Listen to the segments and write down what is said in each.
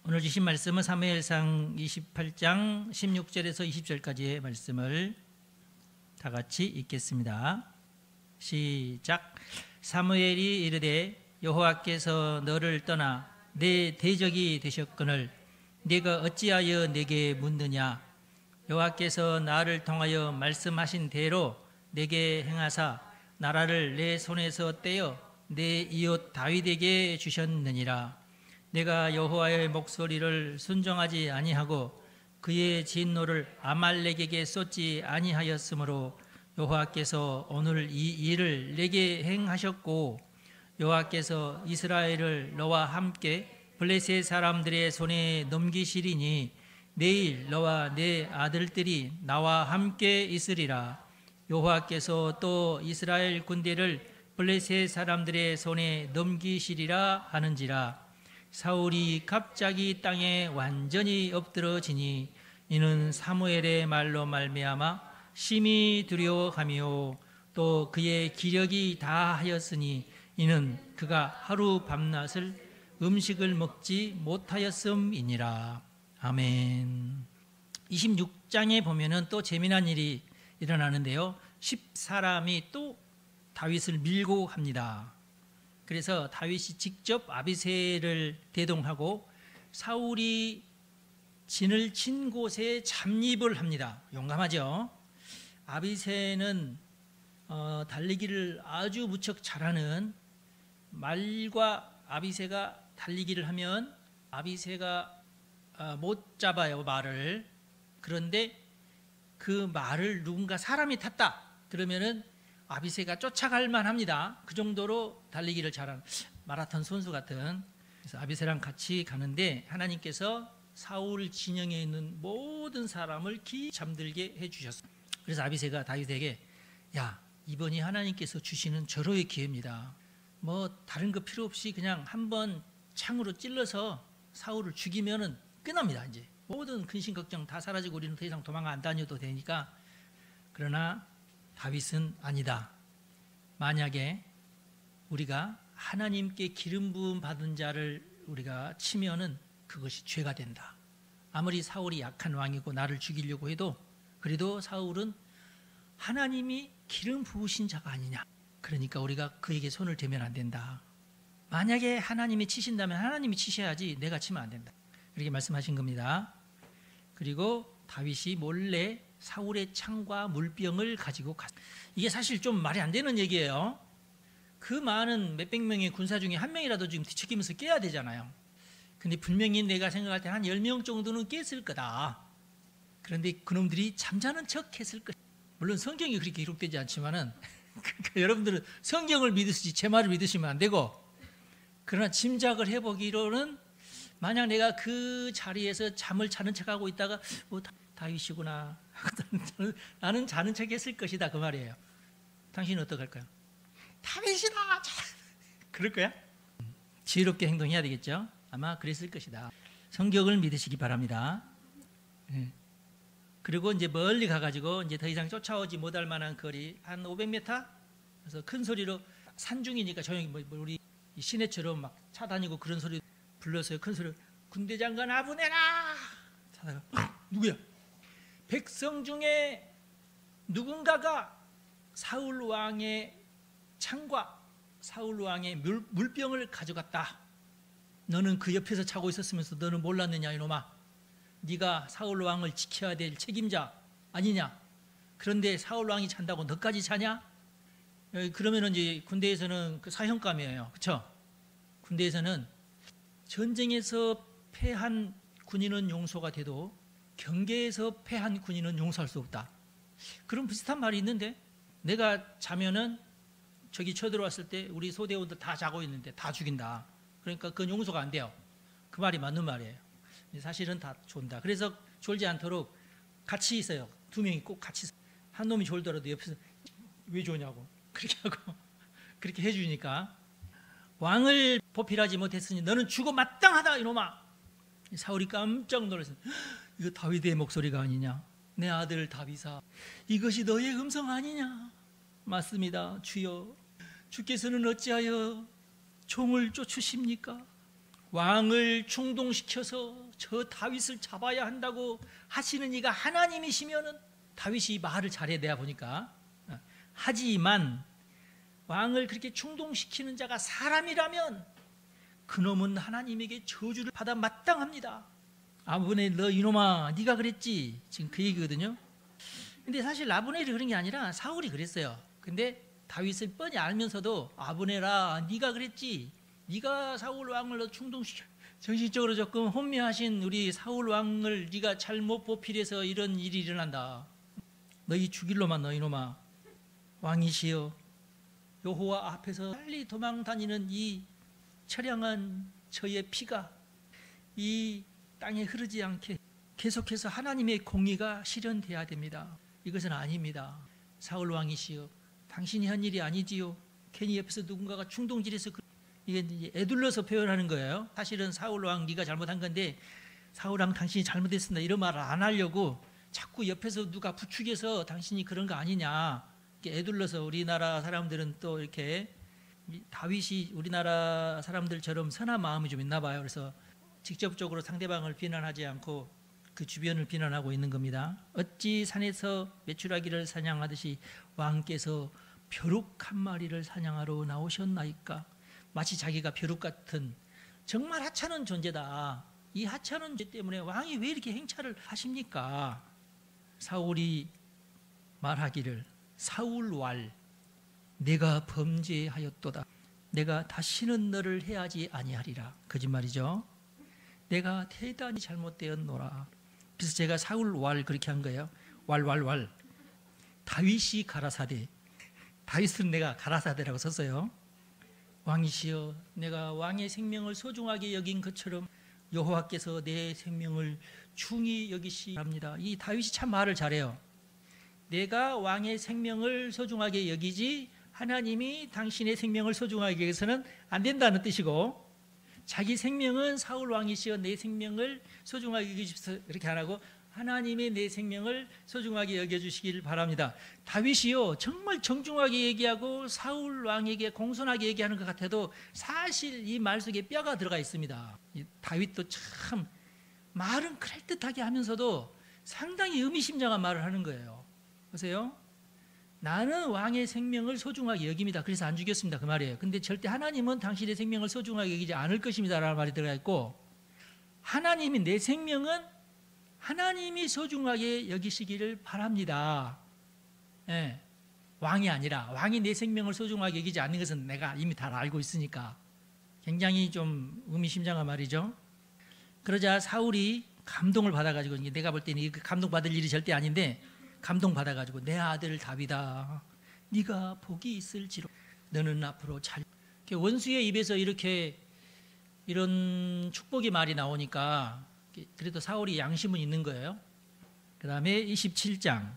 오늘 주신 말씀은 사무엘상 28장 16절에서 20절까지의 말씀을 다 같이 읽겠습니다. 시작. 사무엘이 이르되 여호와께서 너를 떠나 내 대적이 되셨거늘 네가 어찌하여 내게 묻느냐. 여호와께서 나를 통하여 말씀하신 대로 내게 행하사 나라를 내 손에서 떼어 내 이웃 다윗에게 주셨느니라. 내가 여호와의 목소리를 순종하지 아니하고 그의 진노를 아말렉에게 쏟지 아니하였으므로 여호와께서 오늘 이 일을 내게 행하셨고 여호와께서 이스라엘을 너와 함께 블레셋 사람들의 손에 넘기시리니 내일 너와 내 아들들이 나와 함께 있으리라. 여호와께서 또 이스라엘 군대를 블레셋 사람들의 손에 넘기시리라 하는지라. 사울이 갑자기 땅에 완전히 엎드러지니 이는 사무엘의 말로 말미암아 심히 두려워하며 또 그의 기력이 다하였으니 이는 그가 하루 밤낮을 음식을 먹지 못하였음이니라. 아멘. 26장에 보면은 또 재미난 일이 일어나는데요. 10사람이 또 다윗을 밀고 합니다. 그래서 다윗이 직접 아비새를 대동하고 사울이 진을 친 곳에 잠입을 합니다. 용감하죠. 아비새는 달리기를 아주 무척 잘하는, 말과 아비새가 달리기를 하면 아비새가 못 잡아요, 말을. 그런데 그 말을 누군가 사람이 탔다 그러면은 아비새가 쫓아갈 만합니다. 그 정도로 달리기를 잘하는 마라톤 선수 같은. 그래서 아비새랑 같이 가는데 하나님께서 사울 진영에 있는 모든 사람을 기 잠들게 해주셨어요. 그래서 아비새가 다윗에게 야, 이번이 하나님께서 주시는 절호의 기회입니다. 뭐 다른 거 필요 없이 그냥 한번 창으로 찔러서 사울을 죽이면은 끝납니다. 이제 모든 근심 걱정 다 사라지고 우리는 더 이상 도망 안 다녀도 되니까. 그러나 다윗은 아니다. 만약에 우리가 하나님께 기름 부음 받은 자를 우리가 치면은 그것이 죄가 된다. 아무리 사울이 약한 왕이고 나를 죽이려고 해도 그래도 사울은 하나님이 기름 부으신 자가 아니냐. 그러니까 우리가 그에게 손을 대면 안 된다. 만약에 하나님이 치신다면 하나님이 치셔야지 내가 치면 안 된다. 이렇게 말씀하신 겁니다. 그리고 다윗이 몰래 사울의 창과 물병을 가지고 갔습니다. 이게 사실 좀 말이 안 되는 얘기예요. 그 많은 몇백 명의 군사 중에 한 명이라도 지금 뒤척이면서 깨야 되잖아요. 근데 분명히 내가 생각할 때 한 10명 정도는 깼을 거다. 그런데 그놈들이 잠자는 척 했을 것이다. 물론 성경이 그렇게 기록되지 않지만은 그러니까 여러분들은 성경을 믿으시지 제 말을 믿으시면 안 되고, 그러나 짐작을 해보기로는 만약 내가 그 자리에서 잠을 자는 척하고 있다가 뭐 다윗이구나 나는 자는 척 했을 것이다 그 말이에요. 당신은 어떡할까요? 다윗이다 그럴 거야? 지혜롭게 행동해야 되겠죠? 아마 그랬을 것이다. 성경을 믿으시기 바랍니다. 그리고 이제 멀리 가가지고 이제 더 이상 쫓아오지 못할 만한 거리 한 500m? 그래서 큰 소리로, 산중이니까 조용히 뭐 우리 시내처럼 막 차 다니고 그런 소리 불러서요. 큰 소리로 군대 장관 아브네라 찾아가 누구야? 백성 중에 누군가가 사울 왕의 창과 사울 왕의 물병을 가져갔다. 너는 그 옆에서 자고 있었으면서 너는 몰랐느냐 이놈아. 네가 사울 왕을 지켜야 될 책임자 아니냐. 그런데 사울 왕이 잔다고 너까지 자냐? 그러면은 이제 군대에서는 그 사형감이에요. 그렇죠? 군대에서는 전쟁에서 패한 군인은 용서가 돼도 경계에서 패한 군인은 용서할 수 없다. 그런 비슷한 말이 있는데, 내가 자면은 저기 쳐들어왔을 때 우리 소대원들 다 자고 있는데 다 죽인다. 그러니까 그건 용서가 안 돼요. 그 말이 맞는 말이에요. 사실은 다 존다. 그래서 졸지 않도록 같이 있어요. 두 명이 꼭 같이 있어요. 한 놈이 졸더라도 옆에서 왜 조냐고 그렇게 하고 그렇게 해주니까 왕을 보필하지 못했으니 너는 죽어 마땅하다 이놈아. 사울이 깜짝 놀랐어요. 이거 다윗의 목소리가 아니냐. 내 아들 다윗아, 이것이 너의 음성 아니냐. 맞습니다. 주여, 주께서는 어찌하여 종을 쫓으십니까? 왕을 충동시켜서 저 다윗을 잡아야 한다고 하시는 이가 하나님이시면은 다윗이 말을 잘해 내가 보니까. 하지만 왕을 그렇게 충동시키는 자가 사람이라면 그놈은 하나님에게 저주를 받아 마땅합니다. 아브넬 너 이놈아 네가 그랬지. 지금 그 얘기거든요. 근데 사실 아브넬이 그런 게 아니라 사울이 그랬어요. 근데 다윗을 뻔히 알면서도 아브넬아 네가 그랬지. 네가 사울 왕을 너 충동시켜 정신적으로 조금 혼미하신 우리 사울 왕을 네가 잘못 보필해서 이런 일이 일어난다. 너희 죽일로만 너 이놈아. 왕이시여 여호와 앞에서 빨리 도망 다니는 이 처량한 저의 피가 이 땅에 흐르지 않게 계속해서 하나님의 공의가 실현돼야 됩니다. 이것은 아닙니다. 사울 왕이시여 당신이 한 일이 아니지요. 괜히 옆에서 누군가가 충동질해서 이게 이제 애둘러서 표현하는 거예요. 사실은 사울 왕 네가 잘못한 건데 사울 왕 당신이 잘못했습니다. 이런 말을 안 하려고 자꾸 옆에서 누가 부추겨서 당신이 그런 거 아니냐 이렇게 애둘러서. 우리나라 사람들은 또 이렇게 다윗이 우리나라 사람들처럼 선한 마음이 좀 있나 봐요. 그래서 직접적으로 상대방을 비난하지 않고 그 주변을 비난하고 있는 겁니다. 어찌 산에서 메추라기를 사냥하듯이 왕께서 벼룩 한 마리를 사냥하러 나오셨나이까. 마치 자기가 벼룩 같은 정말 하찮은 존재다. 이 하찮은 존재 때문에 왕이 왜 이렇게 행차를 하십니까? 사울이 말하기를 사울왈 내가 범죄하였도다. 내가 다시는 너를 해하지 아니하리라. 거짓말이죠. 내가 대단히 잘못되었노라. 그래서 제가 사울왈 그렇게 한 거예요. 왈 다윗이 가라사대. 다윗은 내가 가라사대라고 썼어요. 왕이시여 내가 왕의 생명을 소중하게 여긴 것처럼 여호와께서 내 생명을 중히 여기시 바랍니다. 이 다윗이 참 말을 잘해요. 내가 왕의 생명을 소중하게 여기지 하나님이 당신의 생명을 소중하게 여기서는 안 된다는 뜻이고, 자기 생명은 사울 왕이시여 내 생명을 소중하게 여기십시오 이렇게 안 하고 하나님의 내 생명을 소중하게 여겨주시길 바랍니다. 다윗이요 정말 정중하게 얘기하고 사울 왕에게 공손하게 얘기하는 것 같아도 사실 이 말 속에 뼈가 들어가 있습니다. 다윗도 참 말은 그럴듯하게 하면서도 상당히 의미심장한 말을 하는 거예요. 보세요. 나는 왕의 생명을 소중하게 여깁니다. 그래서 안 죽였습니다. 그 말이에요. 근데 절대 하나님은 당신의 생명을 소중하게 여기지 않을 것입니다 라는 말이 들어가 있고, 하나님이 내 생명은 하나님이 소중하게 여기시기를 바랍니다. 예, 왕이 아니라 왕이 내 생명을 소중하게 여기지 않는 것은 내가 이미 다 알고 있으니까. 굉장히 좀 의미심장한 말이죠. 그러자 사울이 감동을 받아가지고, 내가 볼 때는 감동받을 일이 절대 아닌데 감동받아가지고 내 아들 다윗아 네가 복이 있을지로 너는 앞으로 잘. 원수의 입에서 이렇게 이런 축복의 말이 나오니까 그래도 사울이 양심은 있는 거예요. 그 다음에 27장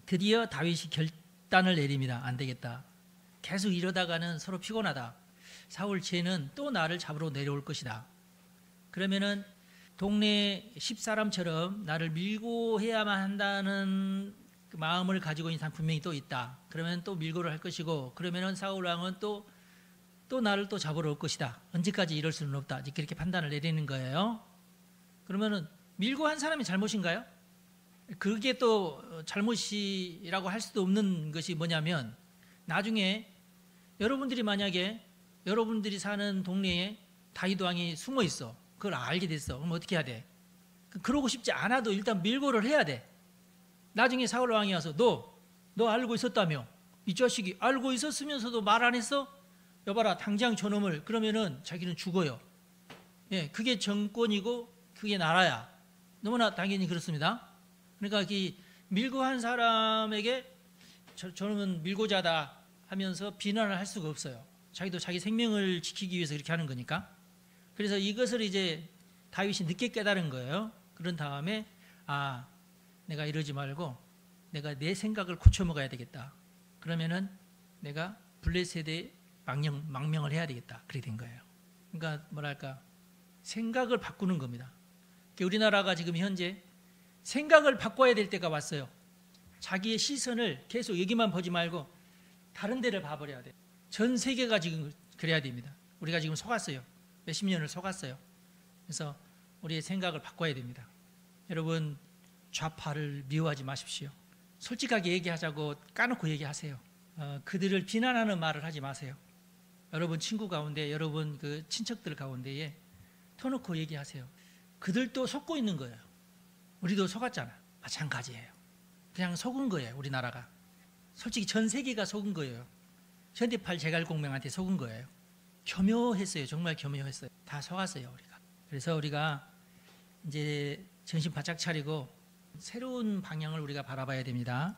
드디어 다윗이 결단을 내립니다. 안 되겠다. 계속 이러다가는 서로 피곤하다. 사울 쟤는 또 나를 잡으러 내려올 것이다. 그러면은 동네 10사람처럼 나를 밀고 해야만 한다는 그 마음을 가지고 있는 사람 분명히 또 있다. 그러면 또 밀고를 할 것이고, 그러면은 사울 왕은 또 나를 또 잡으러 올 것이다. 언제까지 이럴 수는 없다. 이렇게 그렇게 판단을 내리는 거예요. 그러면은 밀고 한 사람이 잘못인가요? 그게 또 잘못이라고 할 수도 없는 것이 뭐냐면, 나중에 여러분들이 만약에 여러분들이 사는 동네에 다윗 왕이 숨어 있어. 그걸 알게 됐어. 그럼 어떻게 해야 돼? 그러고 싶지 않아도 일단 밀고를 해야 돼. 나중에 사울 왕이 와서 너 알고 있었다며? 이 자식이 알고 있었으면서도 말 안 했어? 여봐라 당장 저놈을. 그러면은 자기는 죽어요. 예, 그게 정권이고 그게 나라야. 너무나 당연히 그렇습니다. 그러니까 이 밀고 한 사람에게 저놈은 밀고자다 하면서 비난을 할 수가 없어요. 자기도 자기 생명을 지키기 위해서 이렇게 하는 거니까. 그래서 이것을 이제 다윗이 늦게 깨달은 거예요. 그런 다음에 내가 이러지 말고 내가 내 생각을 고쳐먹어야 되겠다. 그러면은 내가 블레셋에 망명을 해야 되겠다. 그렇게 된 거예요. 그러니까 뭐랄까 생각을 바꾸는 겁니다. 우리나라가 지금 현재 생각을 바꿔야 될 때가 왔어요. 자기의 시선을 계속 여기만 보지 말고 다른 데를 봐버려야 돼. 전 세계가 지금 그래야 됩니다. 우리가 지금 속았어요. 몇십 년을 속았어요. 그래서 우리의 생각을 바꿔야 됩니다. 여러분, 좌파를 미워하지 마십시오. 솔직하게 얘기하자고 까놓고 얘기하세요. 그들을 비난하는 말을 하지 마세요. 여러분 친구 가운데, 여러분 그 친척들 가운데에 터놓고 얘기하세요. 그들도 속고 있는 거예요. 우리도 속았잖아. 마찬가지예요. 그냥 속은 거예요. 우리나라가. 솔직히 전 세계가 속은 거예요. 현대팔 제갈공명한테 속은 거예요. 교묘했어요. 정말 교묘했어요. 다 속았어요, 우리가. 그래서 우리가 이제 정신 바짝 차리고 새로운 방향을 우리가 바라봐야 됩니다.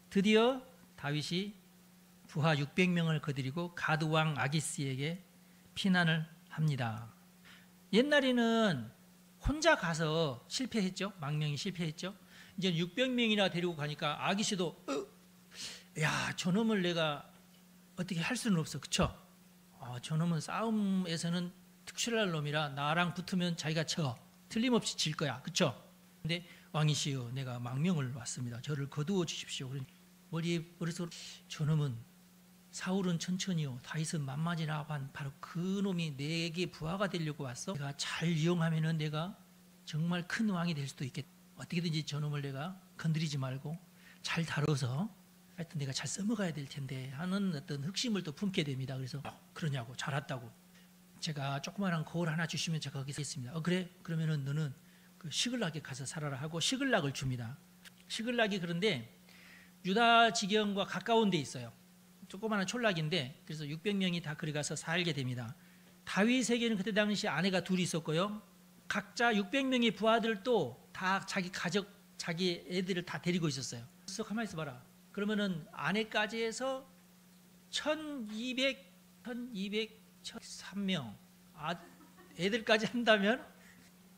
드디어 다윗이 부하 600명을 거느리고 가드 왕 아기스에게 피난을 합니다. 옛날에는 혼자 가서 실패했죠. 망명이 실패했죠. 이제 600명이나 데리고 가니까 아기스도 야, 저놈을 내가 어떻게 할 수는 없어. 그쵸? 저놈은 싸움에서는 특출날 놈이라 나랑 붙으면 자기가 쳐. 틀림없이 질 거야. 그쵸? 근데 왕이시여, 내가 망명을 왔습니다. 저를 거두어 주십시오. 머릿속으로 저놈은 사울은 천천히요, 다윗은 만만이라 한 바로 그 놈이 내게 부하가 되려고 왔어. 내가 잘 이용하면은 내가 정말 큰 왕이 될 수도 있겠다. 어떻게든지 저놈을 내가 건드리지 말고 잘 다뤄서 하여튼 내가 잘 써먹어야 될 텐데 하는 어떤 흑심을 또 품게 됩니다. 그래서 그러냐고, 잘 왔다고. 제가 조그마한 거울 하나 주시면 제가 거기서 있습니다. 그래? 그러면은 너는 그 시글락에 가서 살아라 하고 시글락을 줍니다. 시글락이 그런데 유다 지경과 가까운 데 있어요. 조그마한 촌락인데, 그래서 600명이 다 거기 가서 살게 됩니다. 다윗에게는 그때 당시 아내가 둘이 있었고요. 각자 600명의 부하들도 다 자기 가족, 자기 애들을 다 데리고 있었어요. 그래서 가만히 있어봐라. 그러면은 아내까지 해서 1203명, 애들까지 한다면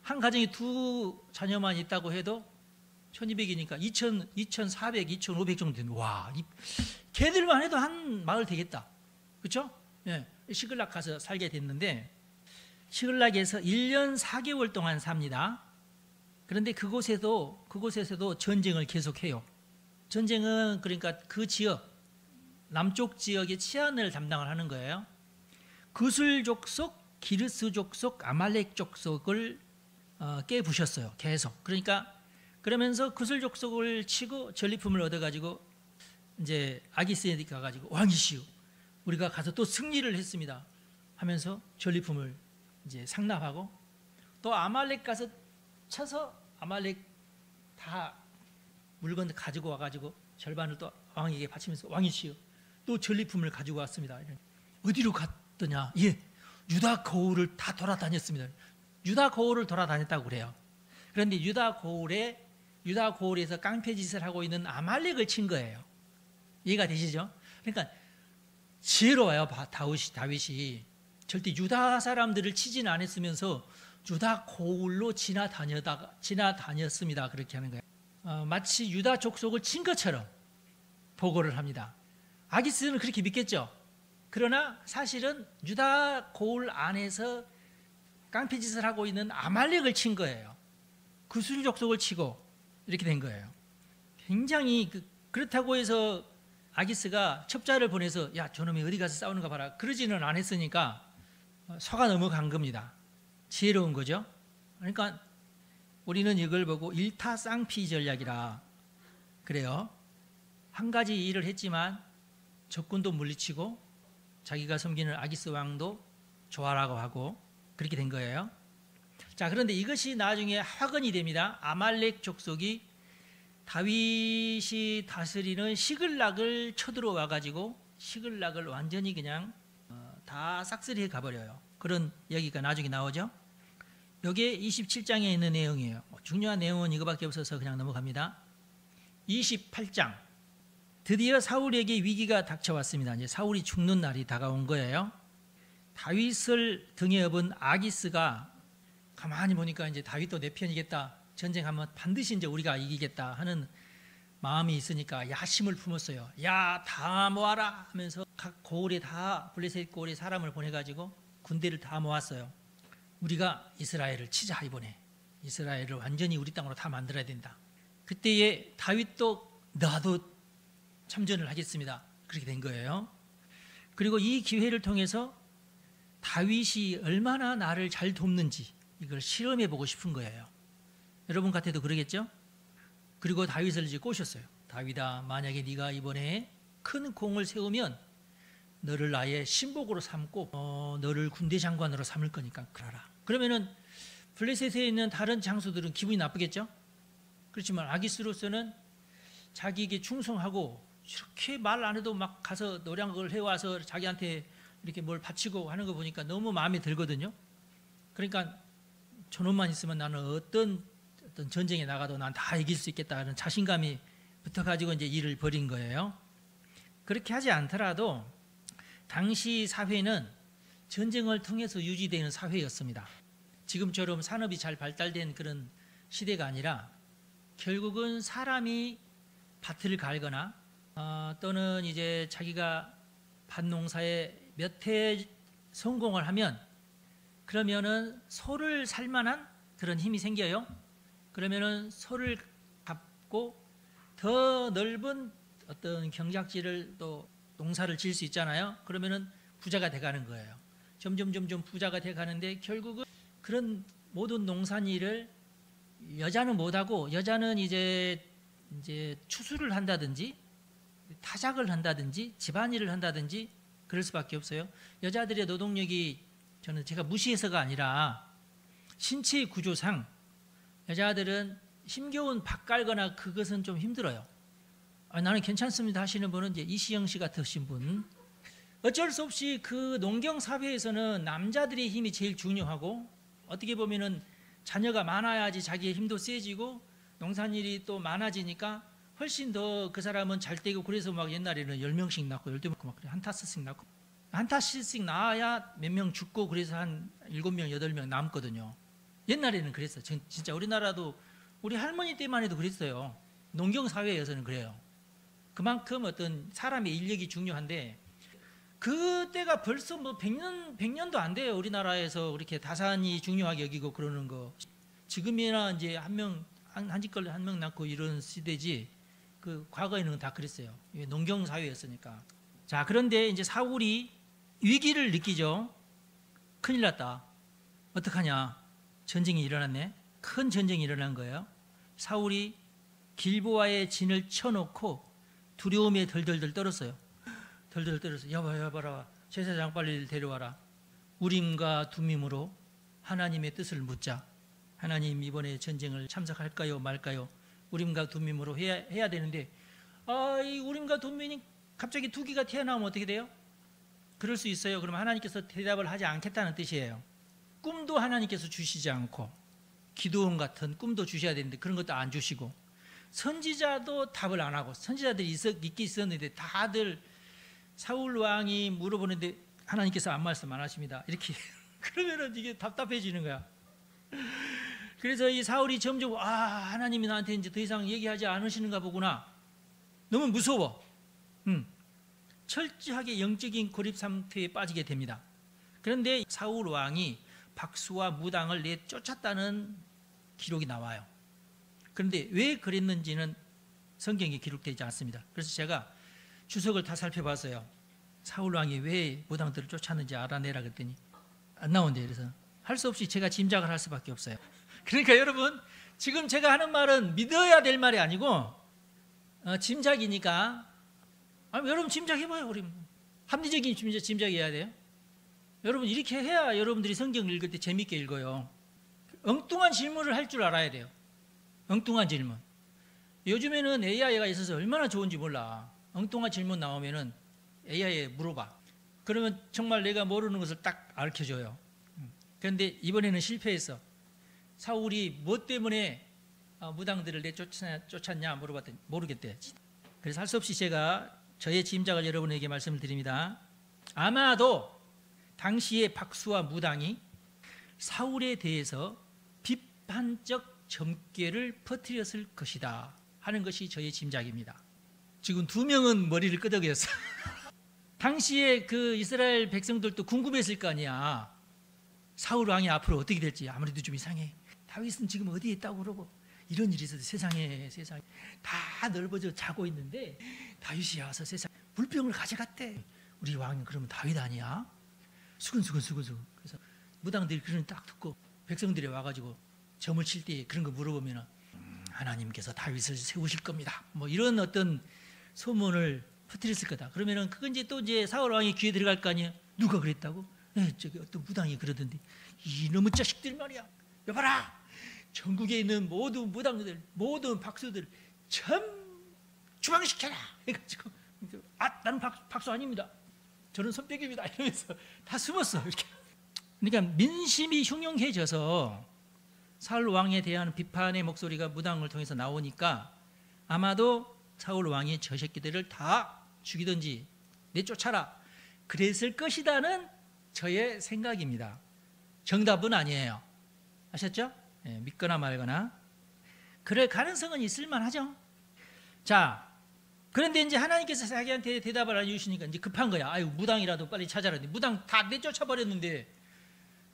한 가정에 두 자녀만 있다고 해도 1200이니까 2400, 2500 정도 되는, 와, 걔들만 해도 한 마을 되겠다. 그렇죠? 예, 시글락 가서 살게 됐는데, 시글락에서 1년 4개월 동안 삽니다. 그런데 그곳에서도 전쟁을 계속해요. 전쟁은 그러니까 그 지역, 남쪽 지역의 치안을 담당을 하는 거예요. 그술 족속, 기르스 족속, 아말렉 족속을 깨부셨어요. 계속. 그러면서 그술 족속을 치고 전리품을 얻어가지고 이제 아기스에 가가지고 왕이시여, 우리가 가서 또 승리를 했습니다 하면서 전리품을 이제 상납하고, 또 아말렉 가서 쳐서 아말렉 다 물건 가지고 와가지고 절반을 또 왕에게 바치면서 왕이시여, 또 전리품을 가지고 왔습니다. 어디로 갔더냐? 예, 유다 거울을 다 돌아다녔습니다. 유다 거울을 돌아다녔다고 그래요. 그런데 유다 거울에서 깡패짓을 하고 있는 아말렉을 친 거예요. 이해가 되시죠? 그러니까 지혜로워요. 다윗이 절대 유다 사람들을 치지는 않았으면서 유다 거울로 지나다녔습니다. 그렇게 하는 거예요. 마치 유다 족속을 친 것처럼 보고를 합니다. 아기스는 그렇게 믿겠죠. 그러나 사실은 유다 거울 안에서 깡패짓을 하고 있는 아말렉을 친 거예요. 그술 족속을 치고 이렇게 된 거예요. 굉장히 그렇다고 해서 아기스가 첩자를 보내서 야, 저놈이 어디 가서 싸우는가 봐라, 그러지는 않았으니까 속아 넘어간 겁니다. 지혜로운 거죠. 그러니까 우리는 이걸 보고 일타쌍피 전략이라 그래요. 한 가지 일을 했지만 적군도 물리치고 자기가 섬기는 아기스 왕도 조아라고 하고 그렇게 된 거예요. 자, 그런데 이것이 나중에 화근이 됩니다. 아말렉 족속이 다윗이 다스리는 시글락을 쳐들어와 가지고 시글락을 완전히 그냥 다 싹쓸이해 가버려요. 그런 얘기가 나중에 나오죠. 이게 27장에 있는 내용이에요. 중요한 내용은 이거밖에 없어서 그냥 넘어갑니다. 28장, 드디어 사울에게 위기가 닥쳐왔습니다. 이제 사울이 죽는 날이 다가온 거예요. 다윗을 등에 업은 아기스가 가만히 보니까 이제 다윗도 내 편이겠다, 전쟁하면 반드시 이제 우리가 이기겠다 하는 마음이 있으니까 야심을 품었어요. 야, 다 모아라 하면서 각 고을에 다, 블레셋 고을에 사람을 보내가지고 군대를 다 모았어요. 우리가 이스라엘을 치자, 이번에 이스라엘을 완전히 우리 땅으로 다 만들어야 된다. 그때에 다윗도 나도 참전을 하겠습니다. 그렇게 된 거예요. 그리고 이 기회를 통해서 다윗이 얼마나 나를 잘 돕는지 이걸 실험해 보고 싶은 거예요. 여러분 같아도 그러겠죠? 그리고 다윗을 이제 꼬셨어요. 다윗아, 만약에 네가 이번에 큰 공을 세우면 너를 나의 신복으로 삼고 너를 군대 장관으로 삼을 거니까 그러라. 그러면은 블레셋에 있는 다른 장수들은 기분이 나쁘겠죠? 그렇지만 아기스로서는 자기에게 충성하고 이렇게 말 안 해도 막 가서 노량을 해와서 자기한테 이렇게 뭘 바치고 하는 거 보니까 너무 마음에 들거든요. 그러니까 저놈만 있으면 나는 어떤 전쟁에 나가도 난 다 이길 수 있겠다는 자신감이 붙어가지고 이제 일을 벌인 거예요. 그렇게 하지 않더라도 당시 사회는 전쟁을 통해서 유지되는 사회였습니다. 지금처럼 산업이 잘 발달된 그런 시대가 아니라 결국은 사람이 밭을 갈거나 또는 이제 자기가 밭농사에 몇 해 성공을 하면 그러면은 소를 살 만한 그런 힘이 생겨요. 그러면은 소를 갚고 더 넓은 어떤 경작지를 또 농사를 지을 수 있잖아요. 그러면은 부자가 돼가는 거예요. 점점 부자가 돼가는데 결국은 그런 모든 농산일을 여자는 못하고 여자는 이제 추수를 한다든지 타작을 한다든지 집안일을 한다든지 그럴 수밖에 없어요. 여자들의 노동력이 저는 제가 무시해서가 아니라 신체의 구조상 여자들은 힘겨운 밭 깔거나 그것은 좀 힘들어요. 나는 괜찮습니다 하시는 분은 이제 이시영 씨 같으신 분. 어쩔 수 없이 그 농경 사회에서는 남자들의 힘이 제일 중요하고 어떻게 보면은 자녀가 많아야지 자기의 힘도 세지고 농산일이 또 많아지니까 훨씬 더 그 사람은 잘 되고 그래서 막 옛날에는 10명씩 낳고 12명 막 한 타스씩 낳고 한 타스씩 낳아야 몇 명 죽고 그래서 한 7명, 8명 남거든요. 옛날에는 그랬어요. 진짜 우리나라도 우리 할머니 때만 해도 그랬어요. 농경 사회에서는 그래요. 그만큼 어떤 사람의 인력이 중요한데 그때가 벌써 뭐 100년도 안 돼요. 우리나라에서 그렇게 다산이 중요하게 여기고 그러는 거. 지금이나 이제 한 집걸로 한 명 낳고 이런 시대지 그 과거에는 다 그랬어요. 농경 사회였으니까. 자, 그런데 이제 사울이 위기를 느끼죠. 큰일 났다. 어떡하냐. 전쟁이 일어났네. 큰 전쟁이 일어난 거예요. 사울이 길보아의 진을 쳐놓고 두려움에 덜덜덜 떨었어요. 덜덜 떨어서 여봐라 제사장 빨리 데려와라. 우림과 둠밈으로 하나님의 뜻을 묻자. 하나님 이번에 전쟁을 참석할까요 말까요? 우림과 둠밈으로 해야 되는데 이 우림과 둠밈이 갑자기 두 개가 튀어나오면 어떻게 돼요? 그럴 수 있어요. 그럼 하나님께서 대답을 하지 않겠다는 뜻이에요. 꿈도 하나님께서 주시지 않고 기도원 같은 꿈도 주셔야 되는데 그런 것도 안 주시고 선지자도 답을 안 하고 선지자들이 있긴 있었는데 다들 사울 왕이 물어보는데 하나님께서 아무 말씀 안 하십니다. 이렇게 그러면은 이게 답답해지는 거야. 그래서 이 사울이 점점 하나님이 나한테 이제 더 이상 얘기하지 않으시는가 보구나. 너무 무서워. 철저하게 영적인 고립 상태에 빠지게 됩니다. 그런데 사울 왕이 박수와 무당을 내쫓았다는 기록이 나와요. 그런데 왜 그랬는지는 성경에 기록되지 않습니다. 그래서 제가 주석을 다 살펴봤어요. 사울 왕이 왜 무당들을 쫓았는지 알아내라 그랬더니 안 나온대요. 그래서 할 수 없이 제가 짐작을 할 수밖에 없어요. 그러니까 여러분 지금 제가 하는 말은 믿어야 될 말이 아니고 짐작이니까 여러분 짐작해봐요. 우리 합리적인 짐작해야 돼요. 여러분 이렇게 해야 여러분들이 성경을 읽을 때 재밌게 읽어요. 엉뚱한 질문을 할 줄 알아야 돼요. 엉뚱한 질문. 요즘에는 AI가 있어서 얼마나 좋은지 몰라. 엉뚱한 질문 나오면은 AI에 물어봐. 그러면 정말 내가 모르는 것을 딱 알려줘요. 그런데 이번에는 실패했어. 사울이 뭐 때문에 무당들을 내쫓았냐 물어봤더니 모르겠대. 그래서 할 수 없이 제가 저의 짐작을 여러분에게 말씀을 드립니다. 아마도 당시의 박수와 무당이 사울에 대해서 비판적 점괘를 퍼뜨렸을 것이다 하는 것이 저의 짐작입니다. 지금 2명은 머리를 끄덕였어. 당시에 그 이스라엘 백성들도 궁금했을 거 아니야. 사울 왕이 앞으로 어떻게 될지. 아무래도 좀 이상해. 다윗은 지금 어디에 있다고 그러고 이런 일이 있어도 세상에 다 넓어져 자고 있는데 다윗이 와서 세상에 물병을 가져갔대. 우리 왕은 그러면 다윗 아니야? 수근수근. 그래서 무당들이 그런 딱 듣고 백성들이 와가지고 점을 칠 때 그런 거 물어보면 하나님께서 다윗을 세우실 겁니다. 뭐 이런 어떤 소문을 퍼뜨렸을 거다. 그러면은 그건 이제 또 이제 사울 왕의 귀에 들어갈 거 아니에요. 누가 그랬다고? 저기 어떤 무당이 그러던데 이놈의 자식들 말이야. 여봐라. 전국에 있는 모든 무당들, 모든 박수들 참 주방시켜라. 해가지고 나는 박수 아닙니다. 저는 손뼉입니다. 이러면서 다 숨었어. 이렇게. 그러니까 민심이 흉흉해져서 사울 왕에 대한 비판의 목소리가 무당을 통해서 나오니까 아마도 사울 왕이 저 새끼들을 다 죽이든지 내쫓아라 그랬을 것이다는 저의 생각입니다. 정답은 아니에요. 아셨죠? 네, 믿거나 말거나 그럴 가능성은 있을 만하죠. 자, 그런데 이제 하나님께서 자기한테 대답을 안 해주시니까 이제 급한 거야. 아유, 무당이라도 빨리 찾아라. 무당 다 내쫓아 버렸는데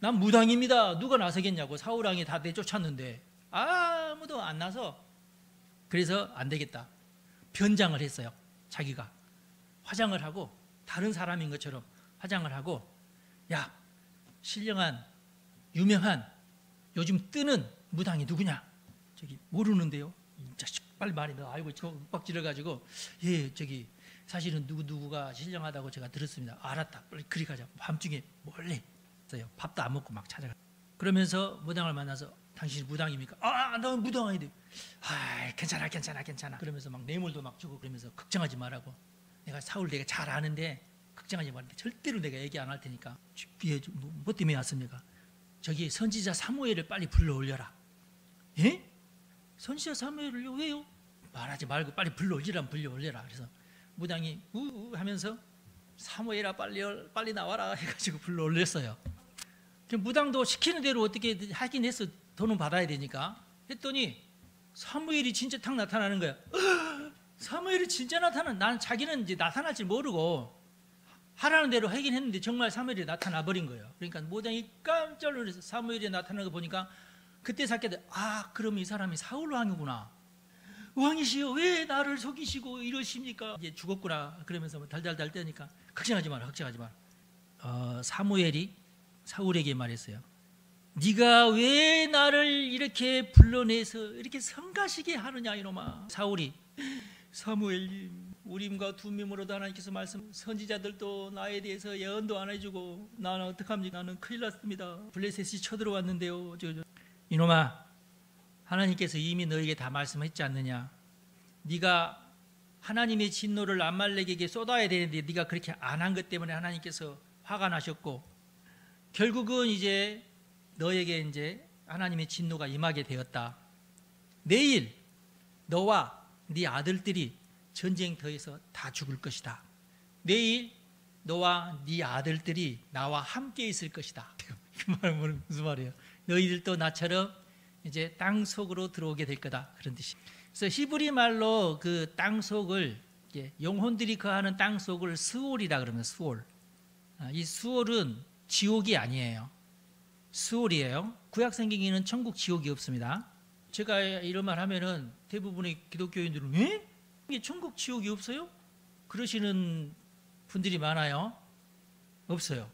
난 무당입니다. 누가 나서겠냐고. 사울 왕이 다 내쫓았는데 아무도 안 나서. 그래서 안 되겠다. 변장을 했어요. 자기가 화장을 하고 다른 사람인 것처럼 화장을 하고, 야, 신령한 유명한 요즘 뜨는 무당이 누구냐? 저기 모르는데요. 이 자식 빨리 말해. 너 알고 저 윽박지를 가지고 예, 저기 사실은 누구가 신령하다고 제가 들었습니다. 알았다. 빨리 그리 가자. 밤중에 몰래 있어요. 밥도 안 먹고 막 찾아가. 그러면서 무당을 만나서 당신이 무당입니까? 나 무당 아닌데. 괜찮아. 그러면서 막 뇌물도 막 주고 그러면서 걱정하지 말라고. 내가 사울 내가 잘 아는데 걱정하지 말는데 절대로 내가 얘기 안 할 테니까. 뭐 때문에 왔습니까? 저기 선지자 사무엘을 빨리 불러올려라. 예? 선지자 사무엘을요? 왜요? 말하지 말고 빨리 불러올리라면 불러올려라. 그래서 무당이 하면서 사무엘아 빨리 나와라 해가지고 불러올렸어요. 무당도 시키는 대로 어떻게 하긴 했어. 돈은 받아야 되니까. 했더니 사무엘이 진짜 탁 나타나는 거야. 사무엘이 진짜 나는 자기는 이제 나타날 줄 모르고 하라는 대로 하긴 했는데 정말 사무엘이 나타나 버린 거예요. 그러니까 무당이 깜짝 놀라서 사무엘이 나타나는 거 보니까 그때 생각해, 그럼 이 사람이 사울 왕이구나. 왕이시여 왜 나를 속이시고 이러십니까? 이제 죽었구나. 그러면서 달달달 떠니까 걱정하지 마라. 사무엘이 사울에게 말했어요. 네가 왜 나를 이렇게 불러내서 이렇게 성가시게 하느냐 이놈아. 사울이 사무엘님, 우림과 둠밈으로도 하나님께서 말씀, 선지자들도 나에 대해서 예언도 안 해주고 나는 어떡합니까? 나는 큰일 났습니다. 블레셋이 쳐들어왔는데요. 이놈아, 하나님께서 이미 너에게 다 말씀했지 않느냐. 네가 하나님의 진노를 암말렉에게 쏟아야 되는데 네가 그렇게 안 한 것 때문에 하나님께서 화가 나셨고 결국은 이제 너에게 이제 하나님의 진노가 임하게 되었다. 내일 너와 네 아들들이 전쟁터에서 다 죽을 것이다. 내일 너와 네 아들들이 나와 함께 있을 것이다. 그 말은 무슨 말이에요? 너희들도 나처럼 이제 땅 속으로 들어오게 될 거다. 그런 뜻이. 그래서 히브리 말로 그 땅 속을 영혼들이 거하는 땅 속을 스올이라 그러면 스올. 이 스올은 지옥이 아니에요. 스올이에요. 구약 성경에는 천국 지옥이 없습니다. 제가 이런 말 하면은 대부분의 기독교인들은 왜? 이게 천국 지옥이 없어요? 그러시는 분들이 많아요. 없어요.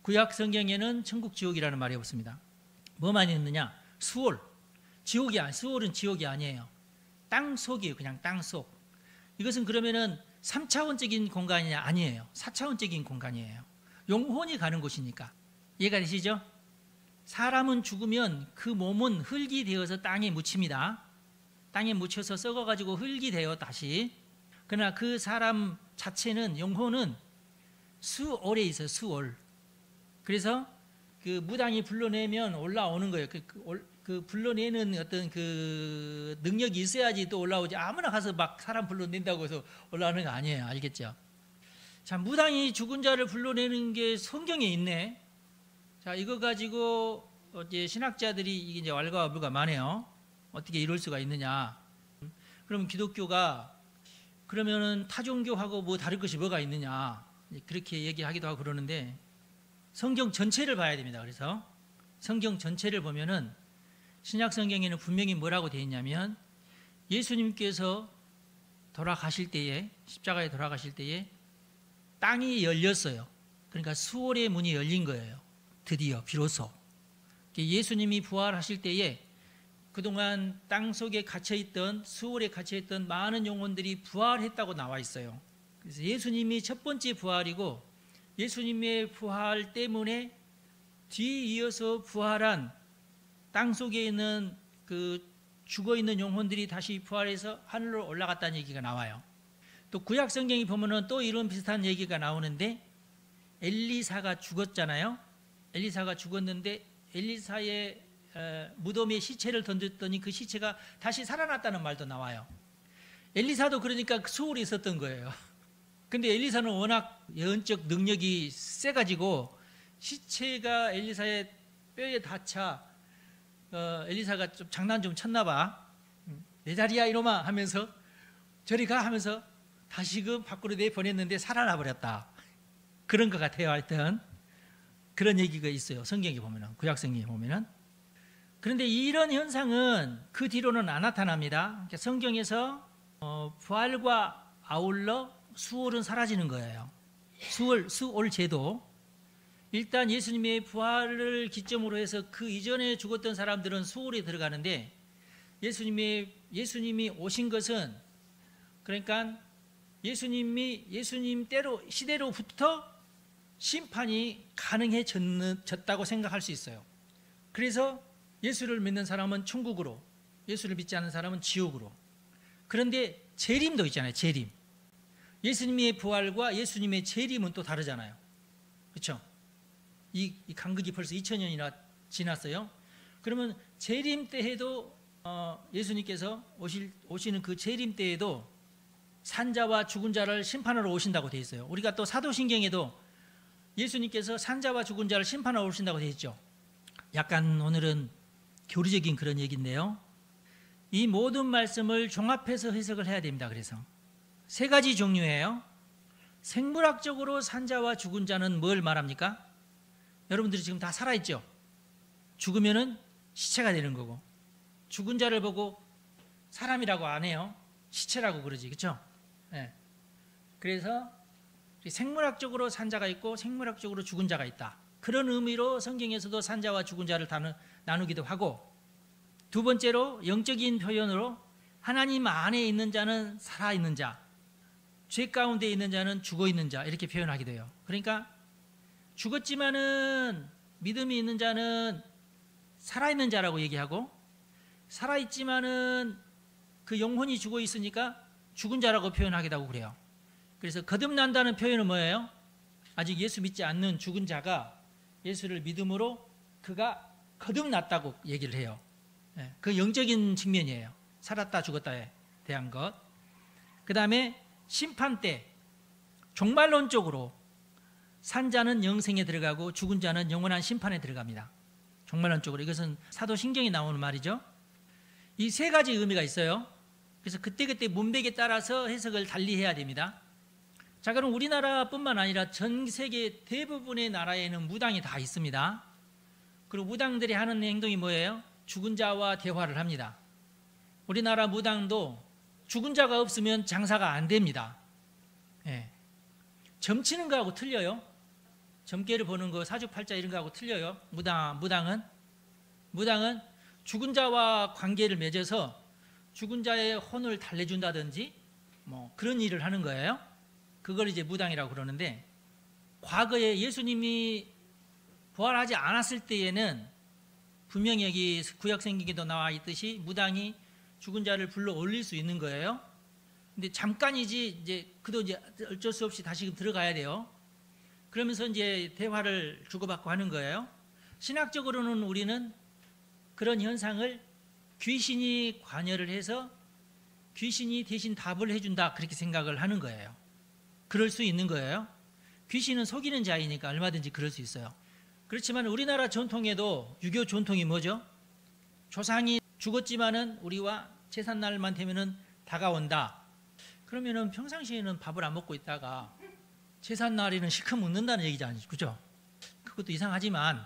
구약 성경에는 천국 지옥이라는 말이 없습니다. 뭐만 있느냐? 수월. 수월은 지옥이 아니에요. 땅 속이에요. 그냥 땅 속. 이것은 그러면은 3차원적인 공간이 아니에요. 4차원적인 공간이에요. 영혼이 가는 곳이니까. 이해가 되시죠? 사람은 죽으면 그 몸은 흙이 되어서 땅에 묻힙니다. 땅에 묻혀서 썩어가지고 흙이 되어 다시. 그러나 그 사람 자체는, 영혼은 수월에 있어요. 수월. 그래서 그 무당이 불러내면 올라오는 거예요. 그 불러내는 어떤 그 능력이 있어야지 또 올라오지. 아무나 가서 막 사람 불러낸다고 해서 올라오는 거 아니에요. 알겠죠? 자, 무당이 죽은 자를 불러내는 게 성경에 있네. 자, 이거 가지고 이제 신학자들이 이게 이제 왈가왈부가 어떻게 이럴 수가 있느냐? 그러면 기독교가 그러면은 타종교하고 뭐 다를 것이 뭐가 있느냐? 그렇게 얘기하기도 하고 그러는데 성경 전체를 봐야 됩니다. 그래서 성경 전체를 보면은 신약 성경에는 분명히 뭐라고 되어 있냐면 예수님께서 돌아가실 때에 십자가에 돌아가실 때에 땅이 열렸어요. 그러니까 수월의 문이 열린 거예요. 드디어 비로소 예수님이 부활하실 때에 그동안 땅속에 갇혀있던, 수월에 갇혀있던 많은 영혼들이 부활했다고 나와 있어요. 그래서 예수님이 첫 번째 부활이고, 예수님의 부활 때문에 뒤이어서 부활한 땅속에 있는 그 죽어있는 영혼들이 다시 부활해서 하늘로 올라갔다는 얘기가 나와요. 또 구약 성경에 보면은 또 이런 비슷한 얘기가 나오는데, 엘리사가 죽었잖아요. 엘리사가 죽었는데 엘리사의 무덤에 시체를 던졌더니 그 시체가 다시 살아났다는 말도 나와요. 엘리사도 그러니까 수월이 있었던 거예요. 근데 엘리사는 워낙 예언적 능력이 세가지고 시체가 엘리사의 뼈에 닿자 엘리사가 좀 장난 좀 쳤나 봐. 내 자리야 이놈아 하면서 저리 가 하면서 다시금 밖으로 내보냈는데 살아나 버렸다. 그런 것 같아요. 하여튼 그런 얘기가 있어요. 성경에 보면은, 구약 성경에 보면은. 그런데 이런 현상은 그 뒤로는 안 나타납니다. 그러니까 성경에서 부활과 아울러 수월은 사라지는 거예요. 수월 제도. 일단 예수님의 부활을 기점으로 해서 그 이전에 죽었던 사람들은 수월에 들어가는데, 예수님이 오신 것은, 그러니까 예수님 시대로부터 심판이 가능해졌다고 생각할 수 있어요. 그래서 예수를 믿는 사람은 천국으로, 예수를 믿지 않는 사람은 지옥으로. 그런데 재림도 있잖아요. 재림. 예수님의 부활과 예수님의 재림은 또 다르잖아요. 그렇죠? 이 간극이 벌써 2000년이나 지났어요. 그러면 재림 때에도 예수님께서 오시는 그 재림 때에도 산자와 죽은 자를 심판하러 오신다고 되어 있어요. 우리가 또 사도신경에도 예수님께서 산자와 죽은 자를 심판하러 오신다고 되어 있죠. 약간 오늘은 교리적인 그런 얘기인데요. 이 모든 말씀을 종합해서 해석을 해야 됩니다. 그래서 세 가지 종류예요. 생물학적으로 산자와 죽은 자는 뭘 말합니까? 여러분들이 지금 다 살아있죠? 죽으면은 시체가 되는 거고, 죽은 자를 보고 사람이라고 안 해요. 시체라고 그러지. 그렇죠? 네. 그래서 생물학적으로 산자가 있고 생물학적으로 죽은 자가 있다. 그런 의미로 성경에서도 산자와 죽은 자를 나누기도 하고, 두 번째로 영적인 표현으로 하나님 안에 있는 자는 살아있는 자, 죄 가운데 있는 자는 죽어있는 자, 이렇게 표현하기도 해요. 그러니까 죽었지만은 믿음이 있는 자는 살아있는 자라고 얘기하고, 살아있지만은 그 영혼이 죽어 있으니까 죽은 자라고 표현하기도 하고 그래요. 그래서 거듭난다는 표현은 뭐예요? 아직 예수 믿지 않는 죽은 자가 예수를 믿음으로 그가 거듭났다고 얘기를 해요. 그 영적인 측면이에요. 살았다 죽었다에 대한 것. 그 다음에 심판 때 종말론적으로 산자는 영생에 들어가고 죽은 자는 영원한 심판에 들어갑니다. 종말론적으로. 이것은 사도신경에 나오는 말이죠. 이 세 가지 의미가 있어요. 그래서 그때그때 문맥에 따라서 해석을 달리해야 됩니다. 자, 그럼 우리나라뿐만 아니라 전 세계 대부분의 나라에는 무당이 다 있습니다. 그리고 무당들이 하는 행동이 뭐예요? 죽은 자와 대화를 합니다. 우리나라 무당도 죽은 자가 없으면 장사가 안 됩니다. 점치는 거하고 틀려요. 점괘를 보는 거, 사주팔자 이런 거하고 틀려요. 무당은 죽은 자와 관계를 맺어서 죽은 자의 혼을 달래준다든지 뭐 그런 일을 하는 거예요. 그걸 이제 무당이라고 그러는데, 과거에 예수님이 부활하지 않았을 때에는 분명히 여기 구약 성경에도 나와 있듯이 무당이 죽은 자를 불러 올릴 수 있는 거예요. 근데 잠깐이지 이제 그도 이제 어쩔 수 없이 다시 들어가야 돼요. 그러면서 이제 대화를 주고받고 하는 거예요. 신학적으로는 우리는 그런 현상을 귀신이 관여를 해서 귀신이 대신 답을 해준다, 그렇게 생각을 하는 거예요. 그럴 수 있는 거예요. 귀신은 속이는 자이니까 얼마든지 그럴 수 있어요. 그렇지만 우리나라 전통에도, 유교 전통이 뭐죠? 조상이 죽었지만은 우리와 제삿날만 되면은 다가온다. 그러면은 평상시에는 밥을 안 먹고 있다가 제삿날에는 실컷 먹는다는 얘기지 않죠? 그죠? 그것도 이상하지만,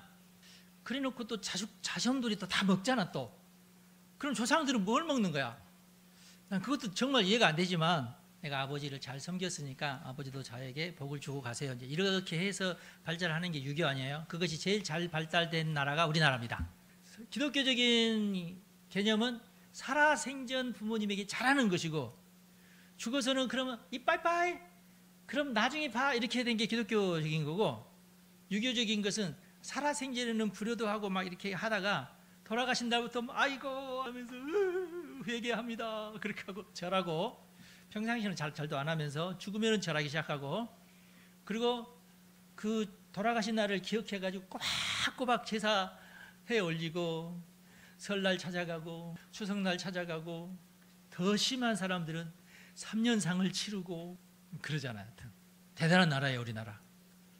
그래 놓고 또 자손들이 또 다 먹잖아 또. 그럼 조상들은 뭘 먹는 거야? 난 그것도 정말 이해가 안 되지만, 내가 아버지를 잘 섬겼으니까 아버지도 저에게 복을 주고 가세요. 이제 이렇게 해서 발달하는 게 유교 아니에요? 그것이 제일 잘 발달된 나라가 우리나라입니다. 기독교적인 개념은 살아생전 부모님에게 잘하는 것이고, 죽어서는 그러면 이빠이빠이, 그럼 나중에 봐, 이렇게 된 게 기독교적인 거고, 유교적인 것은 살아생전에는 불효도 하고 막 이렇게 하다가 돌아가신 날부터 아이고 하면서 회개합니다, 그렇게 하고 절하고, 평상시에는 절도 안 하면서 죽으면 절하기 시작하고, 그리고 그 돌아가신 날을 기억해가지고 꼬박꼬박 제사해 올리고, 설날 찾아가고 추석날 찾아가고, 더 심한 사람들은 3년상을 치르고 그러잖아요. 대단한 나라예요, 우리나라.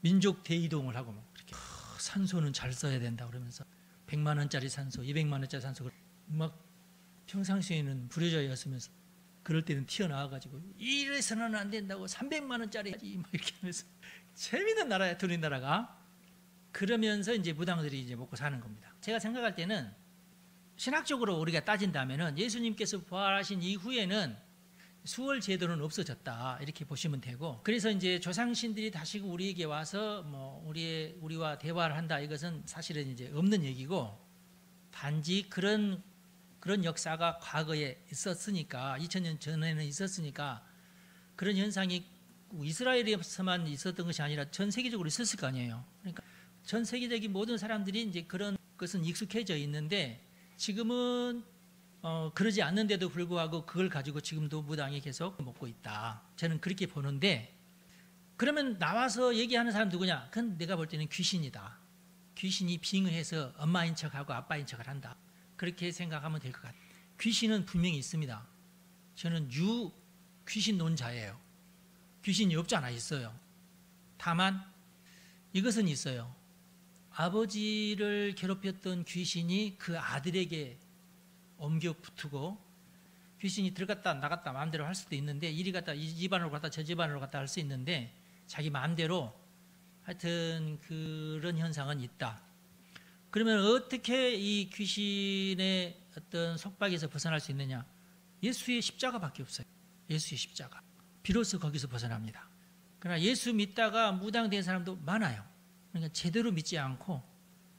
민족 대이동을 하고 막 그렇게 산소는 잘 써야 된다 그러면서 100만 원짜리 산소, 200만 원짜리 산소, 막 평상시에는 불효자였으면서 그럴 때는 튀어나와가지고 이래서는 안 된다고 300만 원짜리 하지 막 이렇게 하면서 재미있는 나라야, 우리나라가. 그러면서 이제 무당들이 이제 먹고 사는 겁니다. 제가 생각할 때는 신학적으로 우리가 따진다면은 예수님께서 부활하신 이후에는 수월 제도는 없어졌다, 이렇게 보시면 되고, 그래서 이제 조상신들이 다시 우리에게 와서 뭐 우리와 대화를 한다, 이것은 사실은 이제 없는 얘기고, 단지 그런 역사가 과거에 있었으니까, 2000년 전에는 있었으니까, 그런 현상이 이스라엘에서만 있었던 것이 아니라 전 세계적으로 있었을 거 아니에요. 그러니까 전 세계적인 모든 사람들이 이제 그런 것은 익숙해져 있는데, 지금은 그러지 않는데도 불구하고 그걸 가지고 지금도 무당이 계속 먹고 있다, 저는 그렇게 보는데, 그러면 나와서 얘기하는 사람 누구냐? 그건 내가 볼 때는 귀신이다. 귀신이 빙의해서 엄마인 척하고 아빠인 척을 한다, 그렇게 생각하면 될 것 같아요. 귀신은 분명히 있습니다. 저는 귀신론자예요. 귀신이 없잖아, 있어요. 다만 이것은 있어요. 아버지를 괴롭혔던 귀신이 그 아들에게 옮겨 붙고, 귀신이 들어갔다 나갔다 마음대로 할 수도 있는데, 이리 갔다 이 집안으로 갔다 저 집안으로 갔다 할 수 있는데, 자기 마음대로 하여튼 그런 현상은 있다. 그러면 어떻게 이 귀신의 어떤 속박에서 벗어날 수 있느냐? 예수의 십자가밖에 없어요. 예수의 십자가. 비로소 거기서 벗어납니다. 그러나 예수 믿다가 무당된 사람도 많아요. 그러니까 제대로 믿지 않고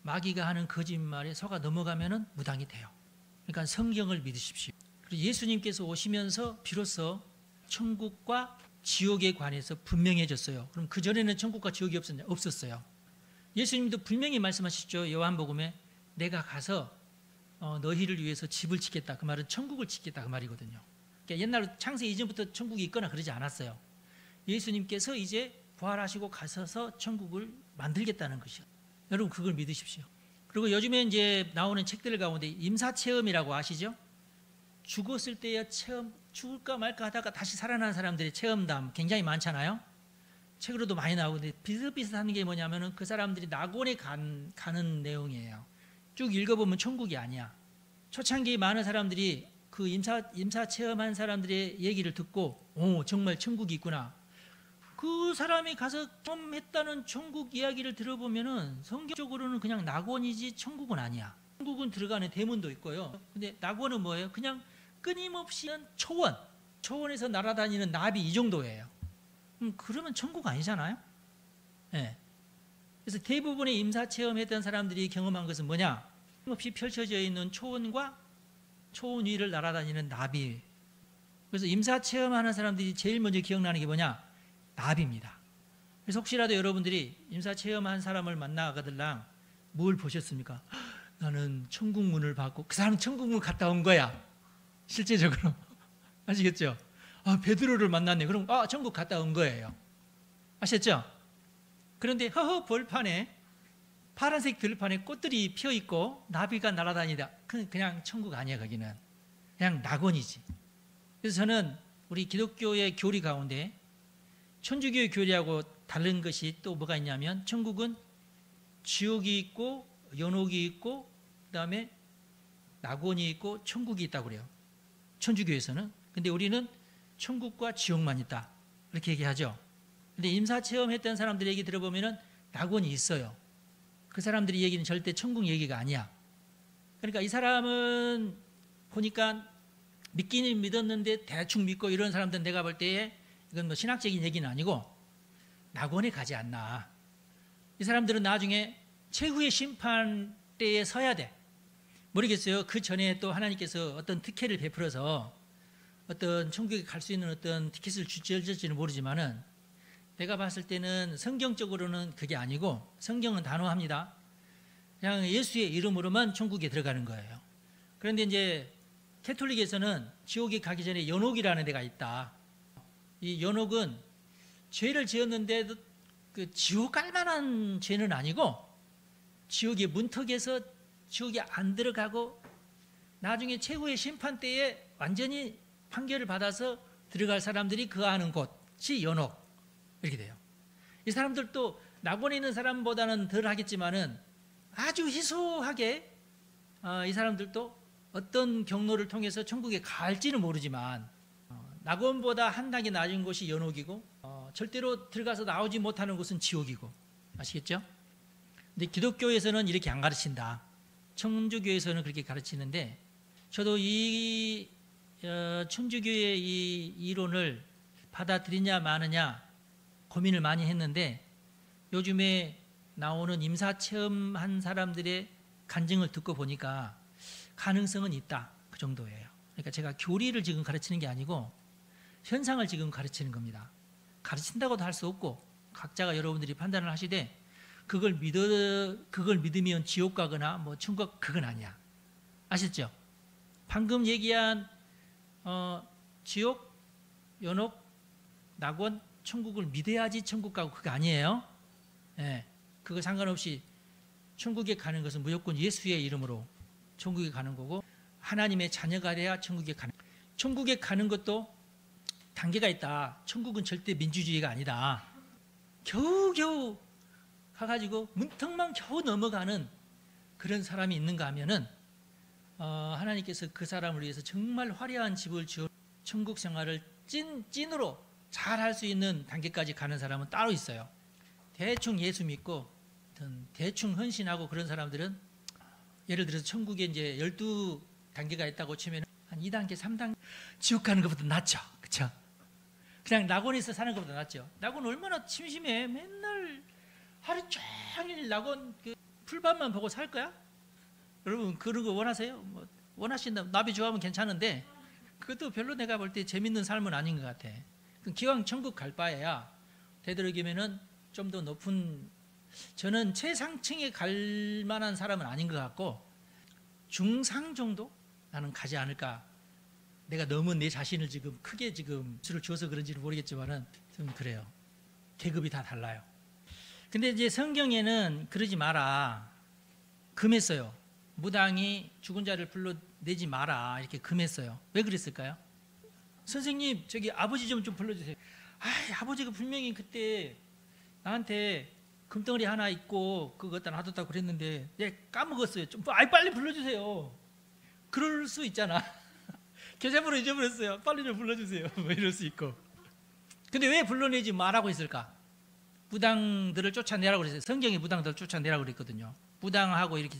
마귀가 하는 거짓말에 속아 넘어가면은 무당이 돼요. 그러니까 성경을 믿으십시오. 그리고 예수님께서 오시면서 비로소 천국과 지옥에 관해서 분명해졌어요. 그럼 그전에는 천국과 지옥이 없었어요. 예수님도 분명히 말씀하시죠. 요한복음에 내가 가서 너희를 위해서 집을 짓겠다, 그 말은 천국을 짓겠다, 그 말이거든요. 그러니까 옛날 창세 이전부터 천국이 있거나 그러지 않았어요. 예수님께서 이제 부활하시고 가셔서 천국을 만들겠다는 것이요. 여러분 그걸 믿으십시오. 그리고 요즘에 이제 나오는 책들 가운데 임사체험이라고 아시죠? 죽었을 때의 체험, 죽을까 말까 하다가 다시 살아난 사람들의 체험담 굉장히 많잖아요. 책으로도 많이 나오는데 비슷비슷한 게 뭐냐면은 그 사람들이 낙원에 가는 내용이에요. 쭉 읽어보면 천국이 아니야. 초창기에 많은 사람들이 그 임사 체험한 사람들의 얘기를 듣고, 오, 정말 천국이 있구나. 그 사람이 가서 경험했다는 천국 이야기를 들어보면은 성경적으로는 그냥 낙원이지 천국은 아니야. 천국은 들어가는 대문도 있고요. 근데 낙원은 뭐예요? 그냥 끊임없이 초원에서 날아다니는 나비, 이 정도예요. 그러면 천국 아니잖아요? 네. 그래서 대부분의 임사체험했던 사람들이 경험한 것은 뭐냐? 끊임없이 펼쳐져 있는 초원과 초원 위를 날아다니는 나비. 그래서 임사체험하는 사람들이 제일 먼저 기억나는 게 뭐냐? 나비입니다. 그래서 혹시라도 여러분들이 임사체험한 사람을 만나가들랑 뭘 보셨습니까? 나는 천국문을 봤고, 그 사람은 천국문 갔다 온 거야, 실제적으로. 아시겠죠? 아, 베드로를 만났네. 그럼 천국 갔다 온 거예요. 아셨죠? 그런데 허허 벌판에, 파란색 들판에 꽃들이 피어 있고 나비가 날아다니다. 그냥 천국 아니야. 거기는 그냥 낙원이지. 그래서 저는 우리 기독교의 교리 가운데 천주교의 교리하고 다른 것이 또 뭐가 있냐면, 천국은 지옥이 있고 연옥이 있고 그다음에 낙원이 있고 천국이 있다고 그래요, 천주교에서는. 근데 우리는 천국과 지옥만 있다, 이렇게 얘기하죠. 근데 임사체험했던 사람들 얘기 들어보면은 낙원이 있어요. 그 사람들이 얘기는 절대 천국 얘기가 아니야. 그러니까 이 사람은 보니까 믿기는 믿었는데 대충 믿고 이런 사람들은 내가 볼 때에 이건 뭐 신학적인 얘기는 아니고 낙원에 가지 않나. 이 사람들은 나중에 최후의 심판 때에 서야 돼. 모르겠어요. 그 전에 또 하나님께서 어떤 특혜를 베풀어서 어떤 천국에 갈 수 있는 어떤 티켓을 주실지는 모르지만은 내가 봤을 때는 성경적으로는 그게 아니고 성경은 단호합니다. 그냥 예수의 이름으로만 천국에 들어가는 거예요. 그런데 이제 캐톨릭에서는 지옥에 가기 전에 연옥이라는 데가 있다. 이 연옥은 죄를 지었는데 그 지옥 갈 만한 죄는 아니고 지옥의 문턱에서 지옥에 안 들어가고 나중에 최후의 심판 때에 완전히 판결을 받아서 들어갈 사람들이 거하는 곳이 연옥 이렇게 돼요. 이 사람들도 낙원에 있는 사람보다는 덜 하겠지만은 아주 희소하게 이 사람들도 어떤 경로를 통해서 천국에 갈지는 모르지만 낙원보다 한 단계 낮은 곳이 연옥이고 절대로 들어가서 나오지 못하는 곳은 지옥이고 아시겠죠? 근데 기독교에서는 이렇게 안 가르친다. 천주교에서는 그렇게 가르치는데 저도 이 천주교의 이 이론을 받아들이냐 마느냐 고민을 많이 했는데 요즘에 나오는 임사체험한 사람들의 간증을 듣고 보니까 가능성은 있다. 그 정도예요. 그러니까 제가 교리를 지금 가르치는 게 아니고 현상을 지금 가르치는 겁니다. 가르친다고도 할 수 없고 각자가 여러분들이 판단을 하시되 그걸 믿으면 지옥 가거나 뭐 천국 그건 아니야. 아셨죠? 방금 얘기한 지옥, 연옥, 낙원, 천국을 믿어야지 천국 가고 그거 아니에요. 예, 그거 상관없이 천국에 가는 것은 무조건 예수의 이름으로 천국에 가는 거고 하나님의 자녀가 돼야 천국에 가는 거예요. 천국에 가는 것도 단계가 있다. 천국은 절대 민주주의가 아니다. 겨우겨우 가가지고 문턱만 겨우 넘어가는 그런 사람이 있는가 하면은 하나님께서 그 사람을 위해서 정말 화려한 집을 지어 천국 생활을 찐으로 잘 할 수 있는 단계까지 가는 사람은 따로 있어요. 대충 예수 믿고 대충 헌신하고 그런 사람들은 예를 들어서 천국에 이제 12단계가 있다고 치면 한 2단계, 3단계 지옥 가는 것보다 낫죠. 그렇죠? 그냥 낙원에서 사는 것보다 낫죠. 낙원 얼마나 심심해. 맨날 하루 종일 낙원 그 풀밭만 보고 살 거야? 여러분 그런 거 원하세요? 뭐 원하신다면 나비 좋아하면 괜찮은데 그것도 별로 내가 볼 때 재밌는 삶은 아닌 것 같아. 기왕 천국 갈 바에야 되도록이면은 좀 더 높은 저는 최상층에 갈 만한 사람은 아닌 것 같고 중상 정도 나는 가지 않을까. 내가 너무 내 자신을 지금 크게 지금 수를 줘서 그런지는 모르겠지만은 좀 그래요. 계급이 다 달라요. 근데 이제 성경에는 그러지 마라. 금했어요. 무당이 죽은 자를 불러내지 마라. 이렇게 금했어요. 왜 그랬을까요? 선생님, 저기 아버지 좀 불러주세요. 아버지가 분명히 그때 나한테 금덩어리 하나 있고 그거 갖다 놔뒀다고 그랬는데 내가 까먹었어요. 좀 빨리 불러주세요. 그럴 수 있잖아. 계좌번호 잊어버렸어요. 빨리 좀 불러주세요. 뭐 이럴 수 있고. 근데 왜 불러내지 말라고 했을까? 무당들을 쫓아내라고 그랬어요. 성경에 무당들을 쫓아내라고 그랬거든요. 무당하고 이렇게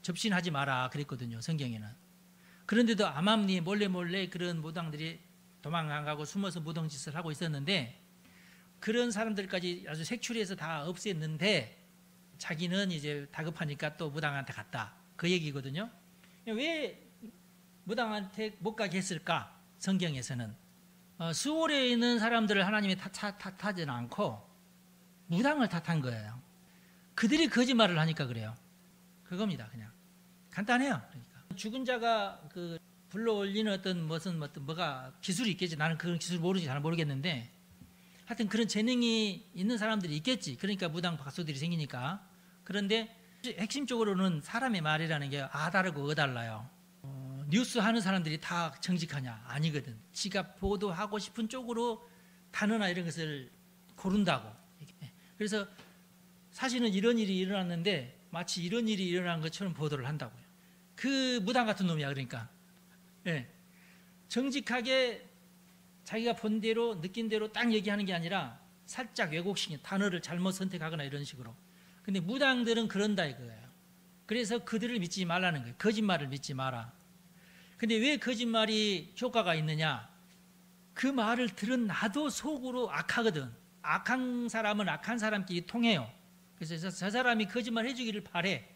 접신하지 마라 그랬거든요. 성경에는. 그런데도 암암리에 몰래 그런 무당들이 도망 안 가고 숨어서 무당짓을 하고 있었는데 그런 사람들까지 아주 색출해서 다 없앴는데 자기는 이제 다급하니까 또 무당한테 갔다. 그 얘기거든요. 왜 무당한테 못 가게 했을까? 성경에서는 수월에 있는 사람들을 하나님이 탓하지는 않고 무당을 탓한 거예요. 그들이 거짓말을 하니까 그래요. 그겁니다. 그냥 간단해요. 그러니까 죽은 자가 그 불러올리는 어떤 뭐가 기술이 있겠지. 나는 그런 기술 모르지. 잘 모르겠는데 하여튼 그런 재능이 있는 사람들이 있겠지. 그러니까 무당 박사들이 생기니까. 그런데 핵심적으로는 사람의 말이라는 게 다르고 달라요. 뉴스 하는 사람들이 다 정직하냐? 아니거든. 지가 보도하고 싶은 쪽으로 단어나 이런 것을 고른다고. 그래서 사실은 이런 일이 일어났는데 마치 이런 일이 일어난 것처럼 보도를 한다고요. 그 무당 같은 놈이야. 그러니까 정직하게 자기가 본 대로 느낀 대로 딱 얘기하는 게 아니라 살짝 왜곡시킨 단어를 잘못 선택하거나 이런 식으로. 근데 무당들은 그런다 이거예요. 그래서 그들을 믿지 말라는 거예요. 거짓말을 믿지 마라. 근데 왜 거짓말이 효과가 있느냐? 그 말을 들은 나도 속으로 악하거든. 악한 사람은 악한 사람끼리 통해요. 그래서 저 사람이 거짓말 해주기를 바래.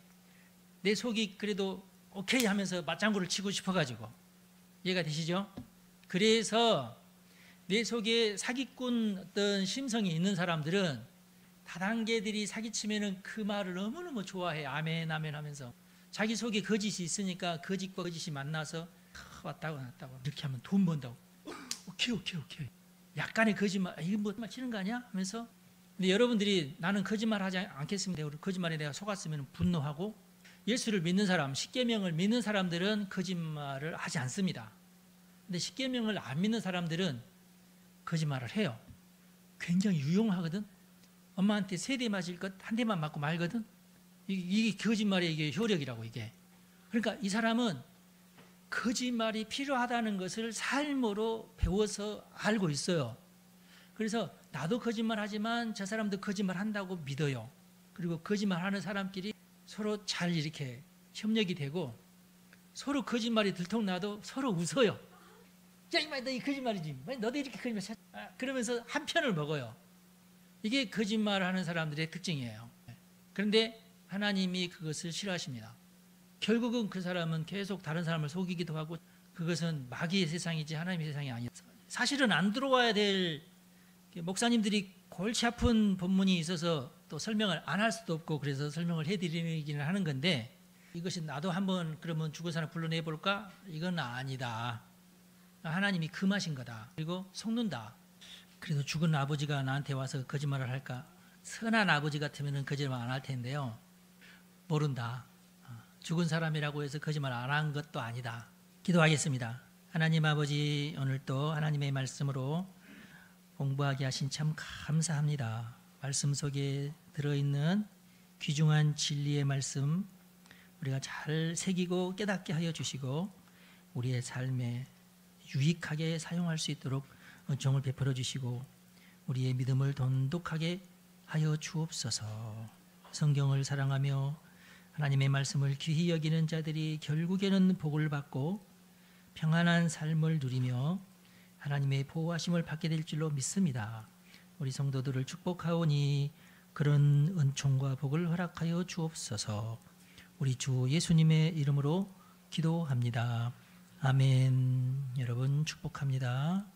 내 속이 그래도 오케이 하면서 맞장구를 치고 싶어가지고. 이해가 되시죠? 그래서 내 속에 사기꾼 어떤 심성이 있는 사람들은 다단계들이 사기치면은 그 말을 너무너무 좋아해. 아멘 아멘 하면서. 자기 속에 거짓이 있으니까 거짓과 거짓이 만나서 왔다고 났다고 이렇게 하면 돈 번다고. 오케이. 약간의 거짓말, 이거 뭐 치는 거 아니야? 하면서. 근데 여러분들이 나는 거짓말 하지 않겠습니다. 거짓말에 내가 속았으면 분노하고, 예수를 믿는 사람, 십계명을 믿는 사람들은 거짓말을 하지 않습니다. 근데 십계명을 안 믿는 사람들은 거짓말을 해요. 굉장히 유용하거든. 엄마한테 3대 맞을 것 한 대만 맞고 말거든. 이게 거짓말의 이게 효력이라고 이게. 그러니까 이 사람은 거짓말이 필요하다는 것을 삶으로 배워서 알고 있어요. 그래서 나도 거짓말하지만 저 사람도 거짓말한다고 믿어요. 그리고 거짓말하는 사람끼리 서로 잘 이렇게 협력이 되고 서로 거짓말이 들통나도 서로 웃어요. 야 이마 너 이 거짓말이지. 너도 이렇게 거짓말 그러면서 한 편을 먹어요. 이게 거짓말하는 사람들의 특징이에요. 그런데 하나님이 그것을 싫어하십니다. 결국은 그 사람은 계속 다른 사람을 속이기도 하고 그것은 마귀의 세상이지 하나님의 세상이 아니에요. 사실은 안 들어와야 될 목사님들이 골치 아픈 본문이 있어서 또 설명을 안 할 수도 없고 그래서 설명을 해드리기는 하는 건데 이것이 나도 한번 그러면 죽은 사람 불러내볼까? 이건 아니다. 하나님이 금하신 거다. 그리고 속는다. 그래도 죽은 아버지가 나한테 와서 거짓말을 할까? 선한 아버지 같으면 거짓말 안 할 텐데요. 모른다. 죽은 사람이라고 해서 거짓말 안 한 것도 아니다. 기도하겠습니다. 하나님 아버지, 오늘 또 하나님의 말씀으로 공부하게 하신 참 감사합니다. 말씀 속에 들어있는 귀중한 진리의 말씀 우리가 잘 새기고 깨닫게 하여 주시고 우리의 삶에 유익하게 사용할 수 있도록 은총을 베풀어 주시고 우리의 믿음을 돈독하게 하여 주옵소서. 성경을 사랑하며 하나님의 말씀을 귀히 여기는 자들이 결국에는 복을 받고 평안한 삶을 누리며 하나님의 보호하심을 받게 될 줄로 믿습니다. 우리 성도들을 축복하오니 그런 은총과 복을 허락하여 주옵소서. 우리 주 예수님의 이름으로 기도합니다. 아멘. 여러분 축복합니다.